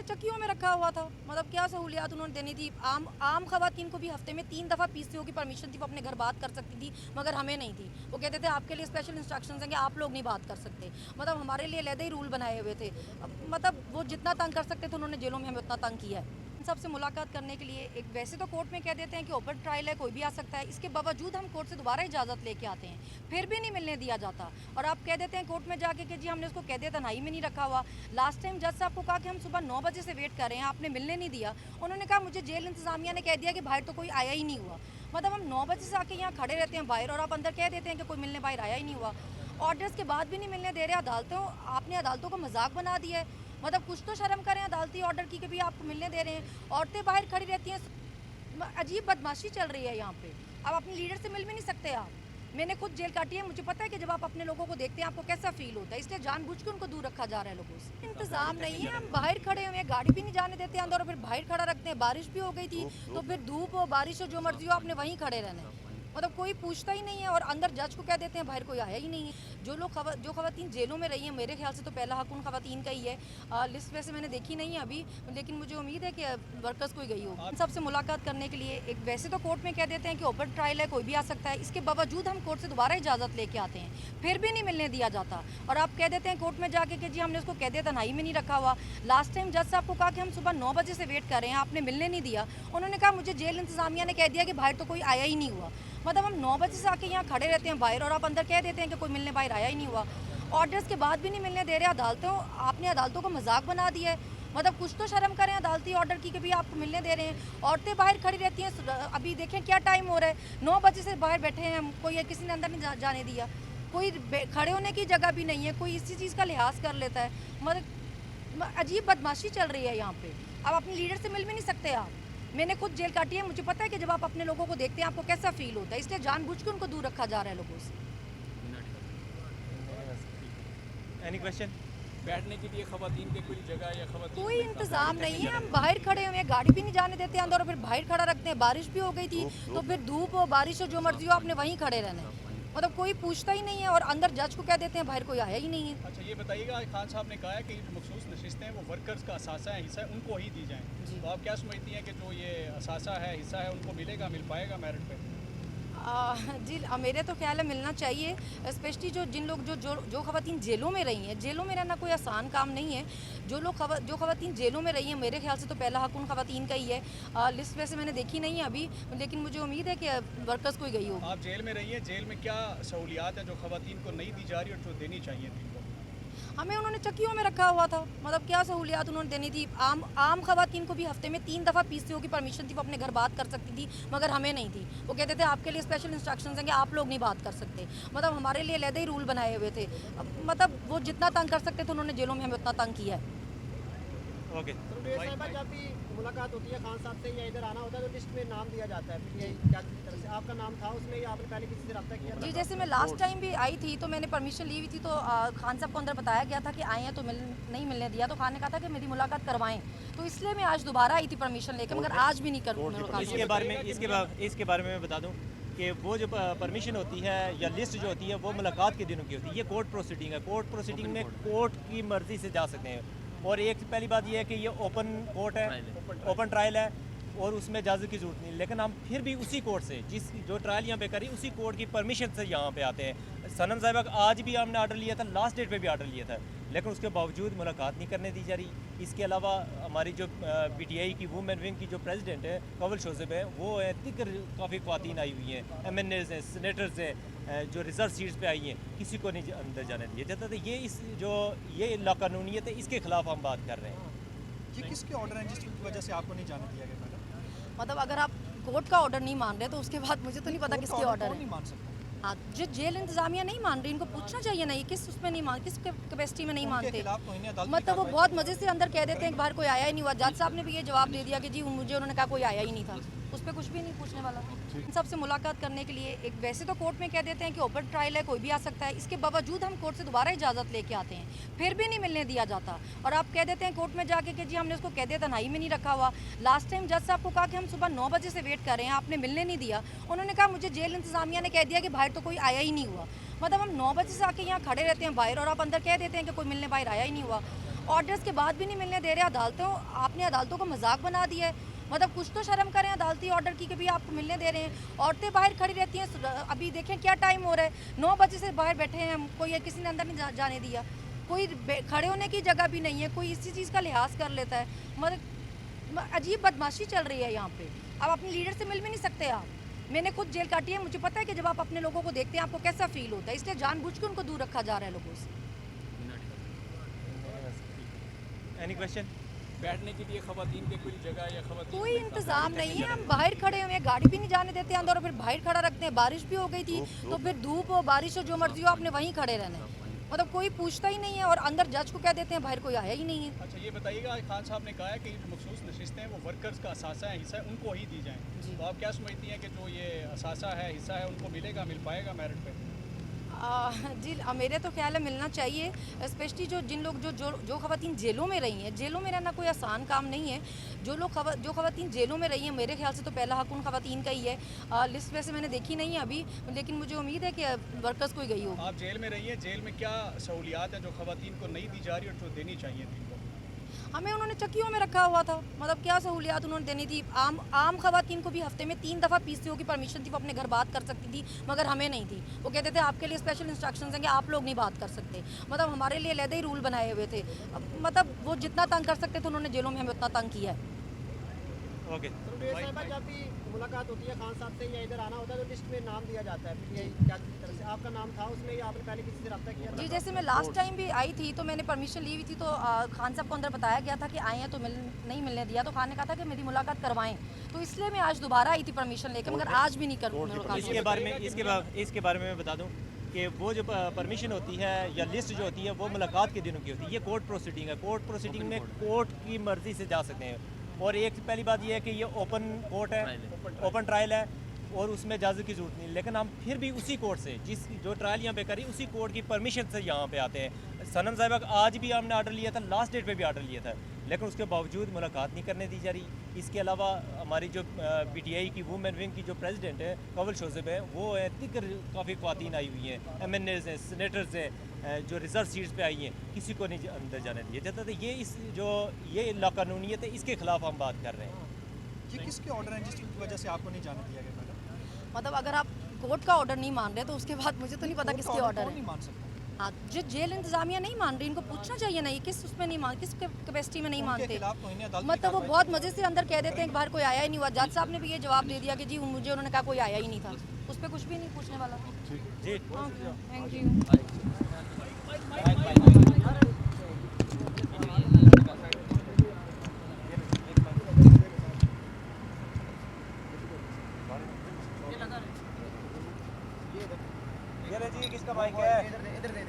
चक्कियों में रखा हुआ था। मतलब क्या सहूलियात उन्होंने देनी थी। आम खवातीन को भी हफ्ते में 3 दफ़ा पीसीओ की परमिशन थी, वो अपने घर बात कर सकती थी, मगर हमें नहीं थी। वो कहते थे आपके लिए स्पेशल इंस्ट्रक्शंस हैं कि आप लोग नहीं बात कर सकते। मतलब हमारे लिए अलग ही रूल बनाए हुए थे। मतलब वो जितना तंग कर सकते थे उन्होंने जेलों में हमें उतना तंग किया है। सबसे मुलाकात करने के लिए एक वैसे तो कोर्ट में कह देते हैं कि ओपन ट्रायल है, कोई भी आ सकता है। इसके बावजूद हम कोर्ट से दोबारा इजाज़त लेके आते हैं, फिर भी नहीं मिलने दिया जाता। और आप कह देते हैं कोर्ट में जाके कि जी हमने उसको कह दिया तन्हाई में नहीं रखा हुआ। लास्ट टाइम जज साहब को कहा कि हम सुबह 9 बजे से वेट कर रहे हैं, आपने मिलने नहीं दिया। उन्होंने कहा मुझे जेल इंतजामिया ने कह दिया कि बाहर तो कोई आया ही नहीं हुआ। मतलब हम 9 बजे से आके यहाँ खड़े रहते हैं बाहर, और आप अंदर कह देते हैं कि कोई मिलने बाहर आया ही नहीं हुआ। ऑर्डर्स के बाद भी नहीं मिलने दे रहे अदालतों। आपने अदालतों को मजाक बना दिया है। मतलब कुछ तो शर्म करें अदालती ऑर्डर की कि भी आपको मिलने दे रहे हैं। औरतें बाहर खड़ी रहती हैं। अजीब बदमाशी चल रही है यहाँ पे। आप अपने लीडर से मिल भी नहीं सकते। आप मैंने खुद जेल काटी है, मुझे पता है कि जब आप अपने लोगों को देखते हैं आपको कैसा फील होता है। इसलिए जानबूझ के उनको दूर रखा जा रहा है लोगों से। इंतजाम नहीं है, हम बाहर खड़े हुए हैं, गाड़ी भी नहीं जाने देते अंदर, और फिर बाहर खड़ा रखते हैं। बारिश भी हो गई थी तो फिर धूप हो बारिश हो जो मर्जी हो आपने वहीं खड़े रहना है। मतलब कोई पूछता ही नहीं है। और अंदर जज को कह देते हैं बाहर कोई आया ही नहीं है। जो खवातीन जेलों में रही हैं, मेरे ख्याल से तो पहला हक उन खवातीन का ही है। लिस्ट वैसे मैंने देखी नहीं है अभी, लेकिन मुझे उम्मीद है कि वर्कर्स कोई गई हो। सबसे मुलाकात करने के लिए एक वैसे तो कोर्ट में कह देते हैं कि ओपन ट्रायल है, कोई भी आ सकता है। इसके बावजूद हम कोर्ट से दोबारा इजाज़त लेके आते हैं, फिर भी नहीं मिलने दिया जाता। और आप कह देते हैं कोर्ट में जाके कि जी हमने उसको कह दिया तन्हाई में नहीं रखा हुआ। लास्ट टाइम जज साहब को कहा कि हम सुबह 9 बजे से वेट कर रहे हैं, आपने मिलने नहीं दिया। उन्होंने कहा मुझे जेल इंतजामिया ने कह दिया कि बाहर तो कोई आया ही नहीं हुआ। मतलब हम 9 बजे से आके यहाँ खड़े रहते हैं बाहर, और आप अंदर कह देते हैं कि कोई मिलने बाहर आया ही नहीं हुआ। ऑर्डर्स के बाद भी नहीं मिलने दे रहे अदालतों। आपने अदालतों को मजाक बना दिया है। मतलब कुछ तो शर्म करें अदालती ऑर्डर की कि भी आपको मिलने दे रहे हैं। औरतें बाहर खड़ी रहती हैं। अभी देखें क्या टाइम हो रहा है, 9 बजे से बाहर बैठे हैं हम, कोई किसी ने अंदर नहीं जाने दिया। कोई खड़े होने की जगह भी नहीं है, कोई इसी चीज़ का लिहाज कर लेता है। मतलब अजीब बदमाशी चल रही है यहाँ पे। आप अपने लीडर से मिल भी नहीं सकते। आप मैंने खुद जेल काटी है, मुझे पता है कि जब आप अपने लोगों को देखते हैं आपको कैसा फील होता है। इसलिए जानबूझ के उनको दूर रखा जा रहा है लोगों से। Any question? बैठने के लिए खवातीन के कोई जगह या खवातीन कोई इंतजाम नहीं है, हम बाहर खड़े हुए हैं, गाड़ी भी नहीं जाने देते अंदर, और फिर बाहर खड़ा रखते हैं। बारिश भी हो गई थी तो फिर धूप हो बारिश हो जो मर्जी हो आपने वहीं खड़े रहना है। मतलब कोई पूछता ही नहीं है। और अंदर जज को कह देते हैं बाहर कोई आया ही नहीं है। अच्छा ये बताइएगा, खान साहब ने कहा है कि मखसूस नशिस्तें वो वर्कर्स का असासा है, हिस्सा है, उनको ही दी जाएं। तो आप क्या समझती हैं कि जो ये असासा है, हिस्सा है, उनको मिलेगा, मिल पाएगा मेरिट पे? जी मेरे तो ख्याल है मिलना चाहिए। स्पेशली जिन लोग जो खवातीन जेलों में रही हैं। जेलों में रहना कोई आसान काम नहीं है। जो खवातीन जेलों में रही हैं, मेरे ख्याल से तो पहला हक उन खवातीन का ही है। लिस्ट वैसे मैंने देखी नहीं है अभी, लेकिन मुझे उम्मीद है कि वर्कर्स कोई गई हो। आप जेल में रही हैं, जेल में क्या सहूलियात हैं जो खवातीन को नहीं दी जा रही और जो देनी चाहिए थी इनको? हमें उन्होंने चक्कियों में रखा हुआ था। मतलब क्या सहूलियात उन्होंने देनी थी। आम खवातीन को भी हफ्ते में 3 दफ़ा पीसीओ की परमिशन थी, वो अपने घर बात कर सकती थी, मगर हमें नहीं थी। वो कहते थे आपके लिए स्पेशल इंस्ट्रक्शंस हैं कि आप लोग नहीं बात कर सकते। मतलब हमारे लिए अलग ही रूल बनाए हुए थे। मतलब वो जितना तंग कर सकते थे उन्होंने जेलों में हमें उतना तंग किया है। ओके। जब भी मुलाकात होती है खान साहब से या इधर आना होता है तो लिस्ट में नाम दिया जाता है, फिर ये क्या तरह से आपका नाम था उसमें या आपने पहले किसी से रब्ता किया था? जी जैसे मैं लास्ट टाइम भी आई थी तो मैंने परमिशन ली हुई थी, तो खान साहब को अंदर बताया गया था कि आए हैं तो नहीं मिलने दिया। तो खान ने कहा था कि मेरी मुलाकात करवाएं, तो इसलिए मैं आज दोबारा आई थी परमिशन लेकर, मगर आज भी नहीं कर। इसके बारे में मैं बता दूं कि वो जो परमिशन होती है या लिस्ट जो होती है वो मुलाकात के दिनों की होती है। ये कोर्ट प्रोसीडिंग है। कोर्ट प्रोसीडिंग में कोर्ट की मर्ज़ी से जा सकते हैं। और एक पहली बात ये है कि ये ओपन कोर्ट है, ओपन ट्रायल है, और उसमें इजाज़त की ज़रूरत नहीं। लेकिन हम फिर भी उसी कोर्ट से जो ट्रायल यहाँ पे करी उसी कोर्ट की परमिशन से यहाँ पे आते हैं। सनम साहिबा आज भी हमने आर्डर लिया था, लास्ट डेट पे भी आर्डर लिया था, लेकिन उसके बावजूद मुलाकात नहीं करने दी जा रही। इसके अलावा हमारी जो PTI की वुमेन विंग की जो प्रेसिडेंट है कवल शोज़ेब है, वो है दिक्र काफ़ी ख़वातीन आई हुई हैं, MNAs हैं, सेनेटर्स हैं, जो रिजर्व सीट्स पे आई हैं, किसी को नहीं अंदर जाने दिया जाता। तो ये लाकानूनियत है, इसके खिलाफ हम बात कर रहे हैं। ये किसके ऑर्डर हैं जिसकी वजह से आपको नहीं जाने दिया गया? मतलब अगर आप कोर्ट का ऑर्डर नहीं मान रहे तो उसके बाद मुझे तो नहीं पता किसके ऑर्डर है। नहीं मान सकता। हाँ, जो जेल इंतजामिया नहीं मान रही, इनको पूछना चाहिए ना, ये किस उसमें नहीं मान, किस कैपेसिटी में नहीं मानते। मतलब वो बहुत मजे से अंदर कह देते हैं कि बाहर कोई आया ही नहीं हुआ। जज साहब ने भी ये जवाब दे दिया कि जी मुझे उन्होंने कहा कोई आया ही नहीं था। उस पर कुछ भी नहीं पूछने वाला। सबसे मुलाकात करने के लिए एक वैसे तो कोर्ट में कह देते हैं कि ओपन ट्रायल है, कोई भी आ सकता है। इसके बावजूद हम कोर्ट से दोबारा इजाज़त लेके आते हैं, फिर भी नहीं मिलने दिया जाता। और आप कह देते हैं कोर्ट में जाके कि जी हमने उसको कह दिया तन्हाई में नहीं रखा हुआ। लास्ट टाइम जज साहब को कहा कि हम सुबह 9 बजे से वेट कर रहे हैं, आपने मिलने नहीं दिया। उन्होंने कहा मुझे जेल इंतजामिया ने कह दिया कि बाहर तो कोई आया ही नहीं हुआ। मतलब हम 9 बजे से आके यहाँ खड़े रहते हैं बाहर, और आप अंदर कह देते हैं कि कोई मिलने बाहर आया ही नहीं हुआ। ऑर्डर्स के बाद भी नहीं मिलने दे रहे अदालतों। आपने अदालतों को मजाक बना दिया है। मतलब कुछ तो शर्म करें अदालती ऑर्डर की कि भी आपको मिलने दे रहे हैं। औरतें बाहर खड़ी रहती हैं। अभी देखें क्या टाइम हो रहा है, 9 बजे से बाहर बैठे हैं हम, कोई किसी ने अंदर नहीं जाने दिया। कोई खड़े होने की जगह भी नहीं है, कोई इसी चीज़ का लिहाज कर लेता है। मतलब अजीब बदमाशी चल रही है यहाँ पे। अब अपने लीडर से मिल भी नहीं सकते आप। मैंने खुद जेल काटी है, मुझे पता है कि जब आप अपने लोगों को देखते हैं आपको कैसा फील होता है, इसलिए जानबूझ के उनको दूर रखा जा रहा है लोगों से। Any question? बैठने के लिए खवातीन के कोई जगह या खवातीन कोई इंतजाम नहीं है। हम बाहर खड़े हुए हैं, गाड़ी भी नहीं जाने देते अंदर, और फिर बाहर खड़ा रखते हैं। बारिश भी हो गई थी तो फिर धूप हो बारिश हो जो मर्जी हो आपने वहीं खड़े रहना है। मतलब कोई पूछता ही नहीं है, और अंदर जज को कह देते हैं बाहर कोई आया ही नहीं है। अच्छा ये बताइएगा, खान साहब ने कहा है कि मखसूस नशिस्तें हैं वो वर्कर्स का असासा है, हिस्सा है, उनको ही दी जाएँ। जी। तो आप क्या समझती हैं कि जो ये असासा है, हिस्सा है, उनको मिलेगा, मिल पाएगा मेरिट पे? जी मेरे तो ख्याल है मिलना चाहिए। स्पेशली जिन लोग जो खवातीन जेलों में रही हैं, जेलों में रहना कोई आसान काम नहीं है। जो खवातीन जेलों में रही हैं, मेरे ख्याल से तो पहला हक उन खवातीन का ही है। लिस्ट वैसे मैंने देखी नहीं है अभी, लेकिन मुझे उम्मीद है कि वर्कर्स को ही गई होगी। आप जेल में रही हैं, जेल में क्या सहूलियात हैं जो खवातीन को नहीं दी जा रही और जो देनी चाहिए थी इनको? हमें उन्होंने चक्कियों में रखा हुआ था। मतलब क्या सहूलियात उन्होंने देनी थी। आम खवातीन को भी हफ्ते में 3 दफ़ा पीसीओ की परमिशन थी, वो अपने घर बात कर सकती थी, मगर हमें नहीं थी। वो कहते थे आपके लिए स्पेशल इंस्ट्रक्शंस हैं कि आप लोग नहीं बात कर सकते। मतलब हमारे लिए अलग ही रूल बनाए हुए थे। मतलब वो जितना तंग कर सकते थे उन्होंने जेलों में हमें उतना तंग किया है। ओके। रुबेर साहिबा, जब भी मुलाकात होती है खान साहब से या इधर आना होता है तो लिस्ट में नाम दिया जाता है, फिर यही क्या किसी तरह से आपका नाम था उसमें, या आपने पहले किसी से रब्ता किया था? जी, जैसे मैं लास्ट टाइम भी आई थी तो मैंने परमिशन ली हुई थी, तो खान साहब को अंदर बताया गया था कि आए हैं तो नहीं मिलने दिया। तो खान ने कहा था कि मेरी मुलाकात करवाएं, तो इसलिए मैं आज दोबारा आई थी परमिशन लेकर, मगर आज भी नहीं कर मुलाकात। इसके बारे में मैं बता दूं कि वो जो परमिशन होती है या लिस्ट जो होती है वो मुलाकात के दिनों की होती है। ये कोर्ट प्रोसीडिंग है। कोर्ट प्रोसीडिंग में कोर्ट की मर्ज़ी से जा सकते हैं। और एक पहली बात ये है कि ये ओपन कोर्ट है, ओपन ट्रायल है, और उसमें इजाज़त की ज़रूरत नहीं। लेकिन हम फिर भी उसी कोर्ट से जो ट्रायल यहाँ पे करी उसी कोर्ट की परमिशन से यहाँ पे आते हैं। सनम साहिबा का आज भी हमने आर्डर लिया था, लास्ट डेट पे भी आर्डर लिया था, लेकिन उसके बावजूद मुलाकात नहीं करने दी जा रही। इसके अलावा हमारी जो PTI की वुमेन विंग की जो प्रेसिडेंट है कवल शोज़ेब है, वो है तिकर काफ़ी ख्वातीन आई हुई हैं, MNAs हैं, सेनेटर्स हैं, जो रिजर्व सीट्स पे आई हैं, किसी को नहीं अंदर जाने दिया जाता। तो ये लाकानूनियत है, इसके खिलाफ हम बात कर रहे हैं। ये किसके ऑर्डर हैं जिसकी वजह से आपको नहीं जाने दिया गया मैडम? मतलब अगर आप कोर्ट का ऑर्डर नहीं मान रहे तो उसके बाद मुझे तो नहीं पता किसके ऑर्डर कौन है। नहीं मान सकता? हाँ, जो जेल इंतजामिया नहीं मान रही, इनको पूछना चाहिए ना, ये किस उसमें नहीं मान, किस कैपेसिटी में नहीं उनके मानते। खिलाफ तो इन्हें अदालती मतलब वो कार्रवाई बहुत मज़े से अंदर कह देते हैं कि बाहर कोई आया ही नहीं हुआ। जज साहब ने भी ये जवाब दे दिया कि जी मुझे उन्होंने कहा कोई आया ही नहीं था। उस पर कुछ भी नहीं पूछने वाला। जी, थैंक यू। ये जी किसका माइक है? इधर दे।